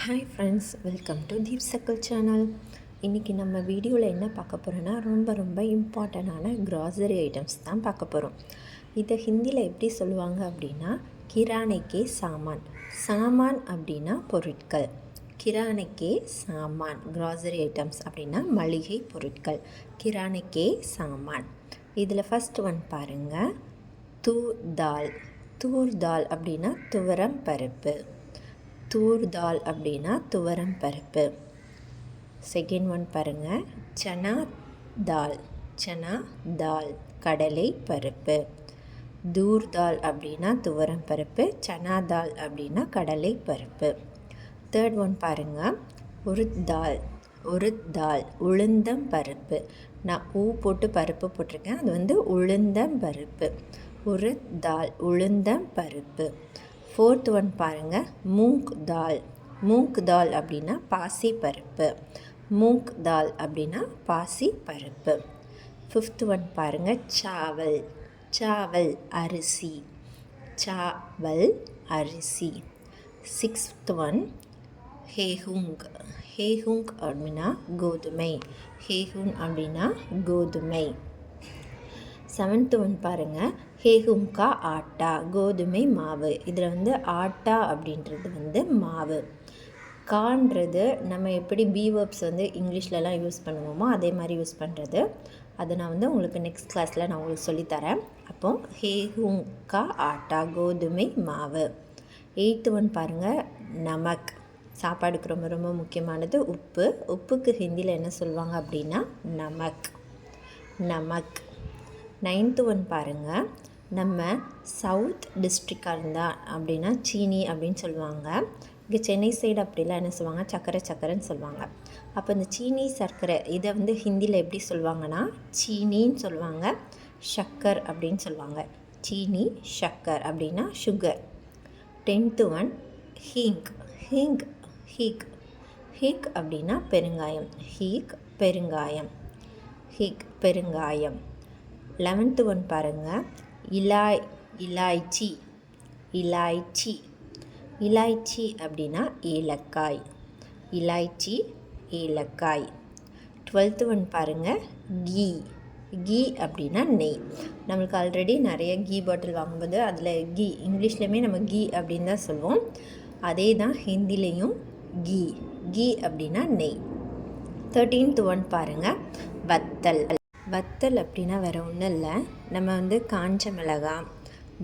Hi friends, welcome to Deep circle channel. இன்றைக்கி நம்ம வீடியோவில் என்ன பார்க்க போகிறோன்னா ரொம்ப இம்பார்ட்டண்டான க்ராசரி ஐட்டம்ஸ் தான் பார்க்க போகிறோம். இதை ஹிந்தியில் எப்படி சொல்லுவாங்க அப்படின்னா கிரானைக்கே சாமான். சாமான் அப்படின்னா பொருட்கள், கிரானைக்கே சாமான். க்ராசரி ஐட்டம்ஸ் அப்படின்னா மளிகை பொருட்கள், கிரானைக்கே சாமான். இதில் ஃபஸ்ட் ஒன் பாருங்கள், தூர் தால். தூர் தால் அப்படின்னா துவரம் பருப்பு. தூர் தால் அப்படின்னா துவரம் பருப்பு. செகண்ட் ஒன் பாருங்கள், சனா தால். சனா தால் கடலை பருப்பு. தூர் தால் அப்படின்னா துவரம் பருப்பு, சனா தால் அப்படின்னா கடலை பருப்பு. தேர்ட் ஒன் பாருங்கள், உருத் தால். உருத் தால் உளுந்தம் பருப்பு. நான் போட்டு பருப்பு போட்டிருக்கேன், அது வந்து உளுந்தம் பருப்பு. உருத் தால் உளுந்தம் பருப்பு. ஃபோர்த் ஒன் பாருங்கள், மூங் தால். மூங் தால் அப்படின்னா பாசி பருப்பு. மூங் தால் அப்படின்னா பாசி பருப்பு. ஃபிஃப்த் ஒன் பாருங்கள், சாவல். சாவல் அரிசி. சாவல் அரிசி. Sixth one ஹேஹுங். ஹேஹுங் அப்படின்னா கோதுமை. ஹேஹுங் அப்படின்னா கோதுமை. செவன்த் ஒன் பாருங்கள், ஹேஹுங்கா ஆட்டா. கோதுமை மாவு. இதில் வந்து ஆட்டா அப்படின்றது வந்து மாவு. கான்றது நம்ம எப்படி பீவர்ப்ஸ் வந்து இங்கிலீஷ்லலாம் யூஸ் பண்ணுவோமோ அதே மாதிரி யூஸ் பண்ணுறது. அதை நான் வந்து உங்களுக்கு நெக்ஸ்ட் கிளாஸில் நான் உங்களுக்கு சொல்லித்தரேன். அப்போது ஹேஹுங்கா ஆட்டா கோதுமை மாவு. எயித்து ஒன் பாருங்கள், நமக். சாப்பாடுக்கு ரொம்ப முக்கியமானது உப்பு. உப்புக்கு ஹிந்தியில் என்ன சொல்லுவாங்க அப்படின்னா நமக். நமக். நைன்த்து ஒன் பாருங்கள், நம்ம சவுத் டிஸ்ட்ரிக்டாக இருந்தால் அப்படின்னா சீனி அப்படின்னு சொல்லுவாங்க. இங்கே சென்னை சைடு அப்படிலாம் என்ன சொல்லுவாங்க, சர்க்கரைன்னு சொல்லுவாங்க. அப்போ இந்த சீனி சர்க்கரை இதை வந்து ஹிந்தியில் எப்படி சொல்லுவாங்கன்னா சீனின்னு சொல்லுவாங்க, ஷக்கர் அப்படின்னு சொல்லுவாங்க. சீனி ஷக்கர் அப்படின்னா sugar. Tenth one hing. Hing geek. Geek அப்படின்னா பெருங்காயம். ஹீக் பெருங்காயம். ஹீக் பெருங்காயம். 11th ஒன் பாருங்கள், இலாய்ச்சி. இலாய்ச்சி. இலாய்ச்சி அப்படின்னா ஏலக்காய். இலாய்ச்சி ஏலக்காய். 12th ஒன் பாருங்கள், கீ. கீ அப்படின்னா நெய். நம்மளுக்கு ஆல்ரெடி நிறைய கீ பாட்டில் வாங்கும்போது அதில் கீ இங்கிலீஷ்லேயுமே நம்ம கீ அப்படின்னு தான் சொல்லுவோம். அதே தான் ஹிந்திலையும் கீ. கீ அப்படின்னா நெய். 13th ஒன் பாருங்கள், வத்தல். வத்தல் அப்படின்னா வேறு ஒன்றும் இல்லை, நம்ம வந்து காஞ்ச மிளகா,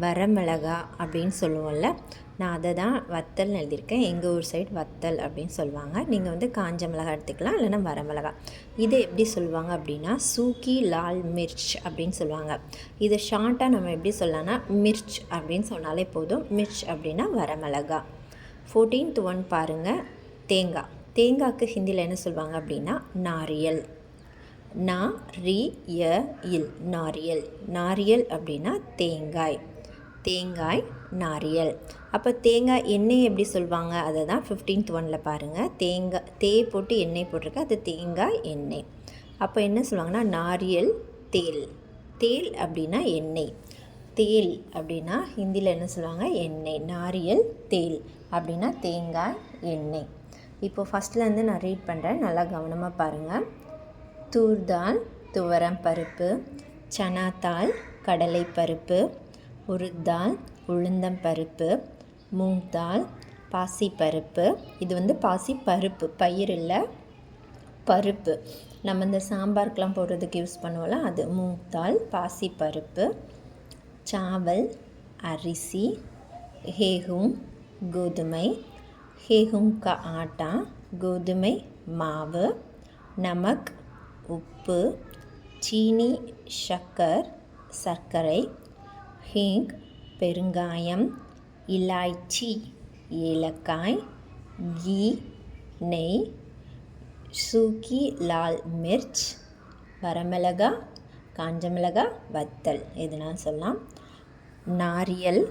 வரமிளகா அப்படின்னு சொல்லுவோம்ல, நான் அதை தான் வத்தல்னு எழுதியிருக்கேன். எங்கள் ஊர் சைடு வத்தல் அப்படின்னு சொல்லுவாங்க. நீங்கள் வந்து காஞ்ச மிளகா எடுத்துக்கலாம், இல்லைன்னா வரமிளகா. இதை எப்படி சொல்லுவாங்க அப்படின்னா சூக்கி லால் மிர்ச் அப்படின்னு சொல்லுவாங்க. இதை ஷார்ட்டாக நம்ம எப்படி சொல்லலாம்னா மிர்ச் அப்படின்னு சொன்னாலே போதும். மிர்ச் அப்படின்னா வரமிளகா. 14th ஒன் பாருங்கள், தேங்காய். தேங்காய்க்கு ஹிந்தியில் என்ன சொல்லுவாங்க அப்படின்னா நாரியல். நாரியல். நாரியல். நாரியல் அப்படின்னா தேங்காய். தேங்காய் நாரியல். அப்போ தேங்காய் எண்ணெய் எப்படி சொல்லுவாங்க, அதை தான் 15th ஒன்னில் பாருங்கள், தேங்காய் போட்டு எண்ணெய் போட்டிருக்கு, அது தேங்காய் எண்ணெய். அப்போ என்ன சொல்லுவாங்கன்னா நாரியல் தேல். தேல் அப்படின்னா எண்ணெய். தேல் அப்படின்னா ஹிந்தியில் என்ன சொல்லுவாங்க, எண்ணெய். நாரியல் தேல் அப்படின்னா தேங்காய் எண்ணெய். இப்போது ஃபஸ்ட்லேருந்து நான் ரீட் பண்ணுறேன், நல்லா கவனமாக பாருங்கள். தூர் தால் துவரம் பருப்பு. சனா தால் கடலை பருப்பு. உருத் தால் உளுந்தம் பருப்பு. மூங் தால் பாசி பருப்பு. இது வந்து பாசி பருப்பு, பயிர் இல்லை, பருப்பு. நம்ம இந்த சாம்பாருக்கெலாம் போடுறதுக்கு யூஸ் பண்ணுவோம்ல, அது மூங் தால் பாசி பருப்பு. சாவல் அரிசி. ஹேஹுங் கோதுமை. ஹேஹுங் கா ஆட்டா கோதுமை மாவு. நமக் உப்பு. சீனி ஷக்கர் சர்க்கரை. ஹீங் பெருங்காயம். இலாய்ச்சி ஏலக்காய். கீ நெய். சூக்கி லால் மிர்ச் வரமிளகா, காஞ்ச மிளகா, வத்தல் எதுனாலும் சொல்லலாம். நாரியல்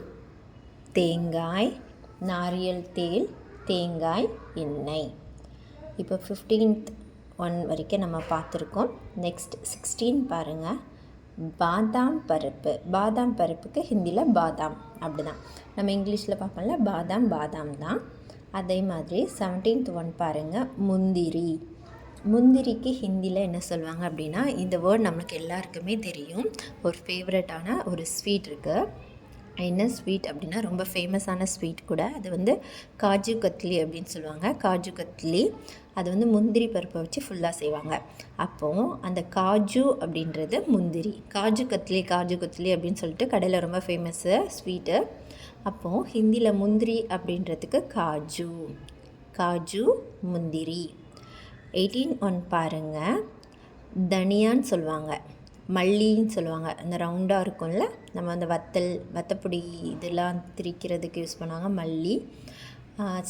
தேங்காய். நாரியல் தேல் தேங்காய் எண்ணெய். இப்போ 15th ஒன் வரைக்கும் நம்ம பார்த்துருக்கோம். நெக்ஸ்ட் 16 பாருங்கள், பாதாம் பருப்பு. பாதாம் பருப்புக்கு ஹிந்தியில் பாதாம் அப்படி தான், நம்ம இங்கிலீஷில் பார்ப்போம்ல பாதாம் தான். அதே மாதிரி 17th ஒன் பாருங்கள், முந்திரி. முந்திரிக்கு ஹிந்தியில் என்ன சொல்லுவாங்க அப்படின்னா, இந்த வேர்ட் நம்மளுக்கு எல்லாருக்குமே தெரியும். ஒரு ஃபேவரட்டான ஒரு ஸ்வீட் இருக்குது. என்ன ஸ்வீட் அப்படின்னா ரொம்ப ஃபேமஸான ஸ்வீட் கூட. அது வந்து காஜு கத்லி அப்படின்னு சொல்லுவாங்க. காஜு கத்லி அது வந்து முந்திரி பருப்பை வச்சு ஃபுல்லாக செய்வாங்க. அப்போது அந்த காஜு அப்படின்றது முந்திரி. காஜு கத்லி அப்படின்னு சொல்லிட்டு கடையில் ரொம்ப ஃபேமஸ்ஸு ஸ்வீட்டு. அப்போது ஹிந்தியில் முந்திரி அப்படின்றதுக்கு காஜு, காஜு முந்திரி. 18 ஒன் பாருங்கள், தனியான்னு சொல்லுவாங்க, மல்லின்னு சொல்லுவாங்க. அந்த ரவுண்டாக இருக்கும்ல, நம்ம அந்த வத்தப்பொடி இதெல்லாம் திரிக்கிறதுக்கு யூஸ் பண்ணுவாங்க மல்லி.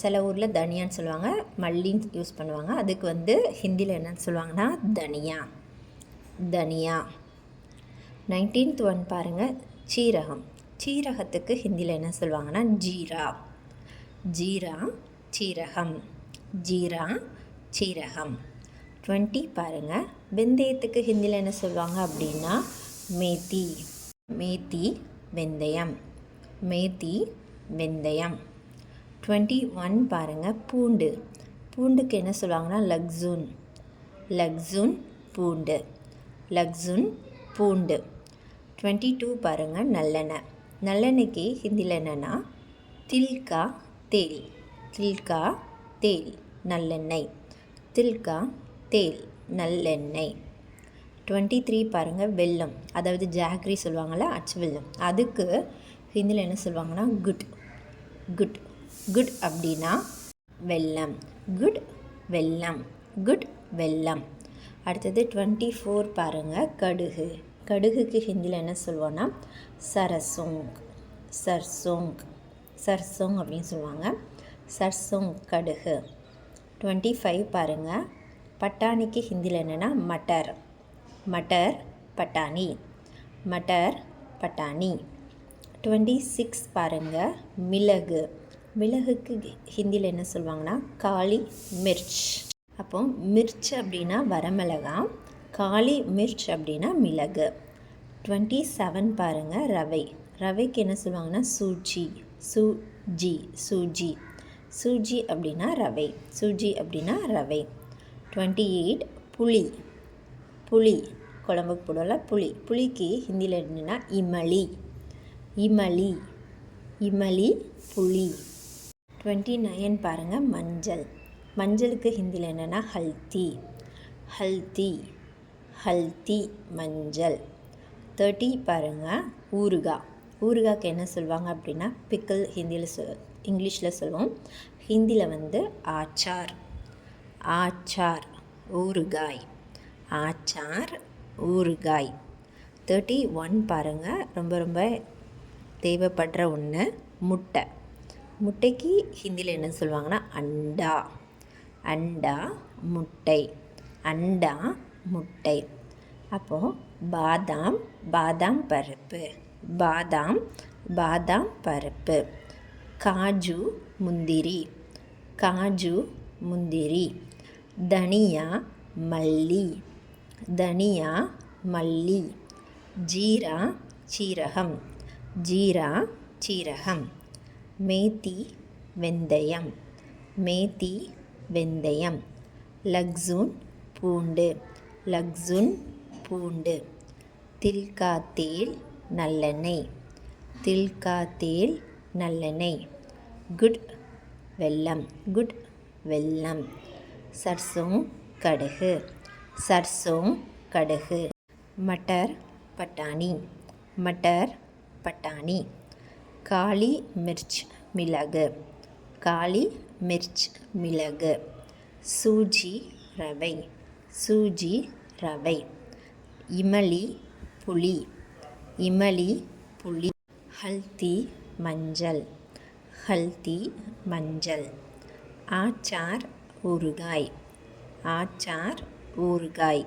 சில ஊரில் தனியான்னு சொல்லுவாங்க, மல்லின்னு யூஸ் பண்ணுவாங்க. அதுக்கு வந்து ஹிந்தியில் என்னன்னு சொல்லுவாங்கன்னா தனியா, தனியா. 19th ஒன் பாருங்கள், சீரகம். சீரகத்துக்கு ஹிந்தியில் என்ன சொல்லுவாங்கன்னா ஜீரா, ஜீரா சீரகம், ஜீரா சீரகம். 20 பாருங்கள், வெந்தயத்துக்கு ஹிந்தியில் என்ன சொல்லுவாங்க அப்படின்னா மேத்தி, மேத்தி வெந்தயம், மேத்தி வெந்தயம். 21 பாருங்கள், பூண்டு. பூண்டுக்கு என்ன சொல்லுவாங்கன்னா லக்ஸூன், லக்ஸூன் பூண்டு, லக்ஸூன் பூண்டு. 22 பாருங்கள், நல்லெண்ணெய். நல்லெண்ணெய்க்கு ஹிந்தியில் என்னென்னா தில்கா தேல், தில்கா தேல் நல்லெண்ணெய், தில்கா தேல் நல்லெண்ணெய். 23 பாருங்கள், வெல்லம். அதாவது ஜாக்ரி சொல்லுவாங்கள்ல, அச்சு வெல்லம். அதுக்கு ஹிந்தியில் என்ன சொல்லுவாங்கன்னா குட், குட், குட் அப்படின்னா வெல்லம், குட் வெல்லம், குட் வெல்லம். அடுத்தது 24 பாருங்கள், கடுகு. கடுகுக்கு ஹிந்தியில் என்ன சொல்லுவோன்னா சரசோங், சர்சோங், சர்சோங் அப்படின்னு சொல்லுவாங்க, சர்சோங் கடுகு. 25 பாருங்கள், பட்டாணிக்கு ஹிந்தியில் என்னென்னா மட்டர், மட்டர் பட்டாணி, மட்டர் பட்டாணி. 26 பாருங்கள், மிளகு. மிளகுக்கு ஹிந்தியில் என்ன சொல்லுவாங்கன்னா காளி மிர்ச். அப்போ மிர்ச் அப்படின்னா வரமிளகா, காளி மிர்ச் அப்படின்னா மிளகு. 27 பாருங்கள், ரவை. ரவைக்கு என்ன சொல்லுவாங்கன்னா சூஜி, சூஜி, சூஜி, சூஜி அப்படின்னா ரவை, சூஜி அப்படின்னா ரவை. 28 புளி. புளி குழம்புக்கு போடல புளி. புளிக்கு ஹிந்தியில் என்னென்னா இமலி, இமலி, இமலி புளி. 29 பாருங்கள், மஞ்சள். மஞ்சளுக்கு ஹிந்தியில் என்னென்னா ஹல்தி, ஹல்தி, ஹல்தி மஞ்சள். 30 பாருங்கள், ஊறுகாய். ஊறுகாய்க்கு என்ன சொல்லுவாங்க அப்படின்னா பிக்கிள் ஹிந்தியில் இங்கிலீஷில் சொல்லுவோம். ஹிந்தியில் வந்து ஆச்சார், ஆச்சார் ஊறுகாய், ஆச்சார் ஊறுகாய். 31 பாருங்கள், ரொம்ப ரொம்ப தேவைப்படுற ஒன்று, முட்டை. முட்டைக்கு ஹிந்தியில் என்ன சொல்லுவாங்கன்னா அண்டா, அண்டா முட்டை, அண்டா முட்டை. அப்போது பாதாம், பாதாம் பருப்பு, பாதாம், பாதாம் பருப்பு. காஜு முந்திரி, காஜு முந்திரி. தனியா மல்லி, தனியா மல்லி. ஜீரா சீரகம், ஜீரா சீரகம். மேத்தி வெந்தயம், மேத்தி வெந்தயம். லக்ஸூன் பூண்டு, லக்ஸூன் பூண்டு. தில்கா தேல் நல்லெண்ணெய், தில்கா தேல் நல்லெண்ணெய். குட் வெல்லம், குட் வெல்லம். சர்சோங் கடுகு, சர்சோங் கடுகு. மட்டர் பட்டாணி, மட்டர் பட்டாணி. காளி மிர்ச் மிளகு, காளி மிர்ச் மிளகு. சூஜி ரவை, சூஜி ரவை. இமலி புளி, இமலி புளி. ஹல்தி மஞ்சள், ஹல்தி மஞ்சள். ஆச்சார் ஊறுகாய், ஆச்சார் ஊறுகாய்.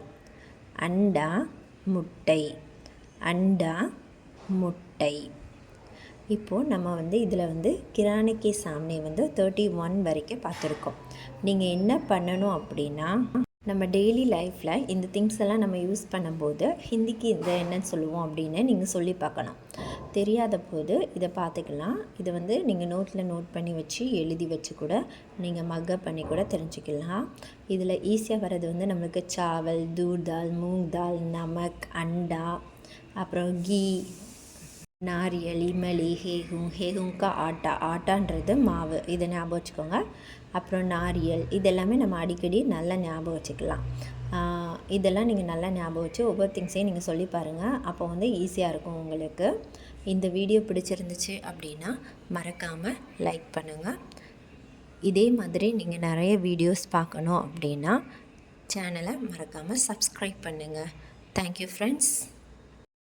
அண்டா முட்டை, அண்டா முட்டை. இப்போது நம்ம வந்து இதில் வந்து கிரானிக்கு சாம்னே வந்து 31 வரைக்கும் பார்த்துருக்கோம். நீங்கள் என்ன பண்ணணும் அப்படின்னா, நம்ம டெய்லி லைஃப்பில் இந்த திங்ஸ் எல்லாம் நம்ம யூஸ் பண்ணும்போது ஹிந்திக்கு இந்த என்னன்னு சொல்லுவோம் அப்படின்னு நீங்கள் சொல்லி பார்க்கணும். தெரியாத போது இதை பார்த்துக்கலாம். இதை வந்து நீங்கள் நோட்டில் நோட் பண்ணி வச்சு எழுதி வச்சு கூட நீங்கள் மக்கப் பண்ணி கூட தெரிஞ்சுக்கலாம். இதில் ஈஸியாக வர்றது வந்து நம்மளுக்கு சாவல், தூர் தால், மூங் தால், நமக், அண்டா, அப்புறம் கீ, நாரியல், இமலி, ஹேஹுங், ஹேஹுங்கா ஆட்டா, ஆட்டான்றது மாவு, இதை ஞாபகம் வச்சுக்கோங்க. அப்புறம் நாரியல், இதெல்லாமே நம்ம அடிக்கடி நல்லா ஞாபகம் வச்சுக்கலாம். இதெல்லாம் நீங்கள் நல்லா ஞாபகம் வச்சு ஒவ்வொரு திங்ஸையும் நீங்கள் சொல்லி பாருங்கள். அப்போ வந்து ஈஸியாக இருக்கும் உங்களுக்கு. இந்த வீடியோ பிடிச்சிருந்துச்சு அப்படின்னா மறக்காமல் லைக் பண்ணுங்கள். இதே மாதிரி நீங்கள் நிறைய வீடியோஸ் பார்க்கணும் அப்படின்னா சேனலை மறக்காமல் சப்ஸ்கிரைப் பண்ணுங்கள். Thank you friends.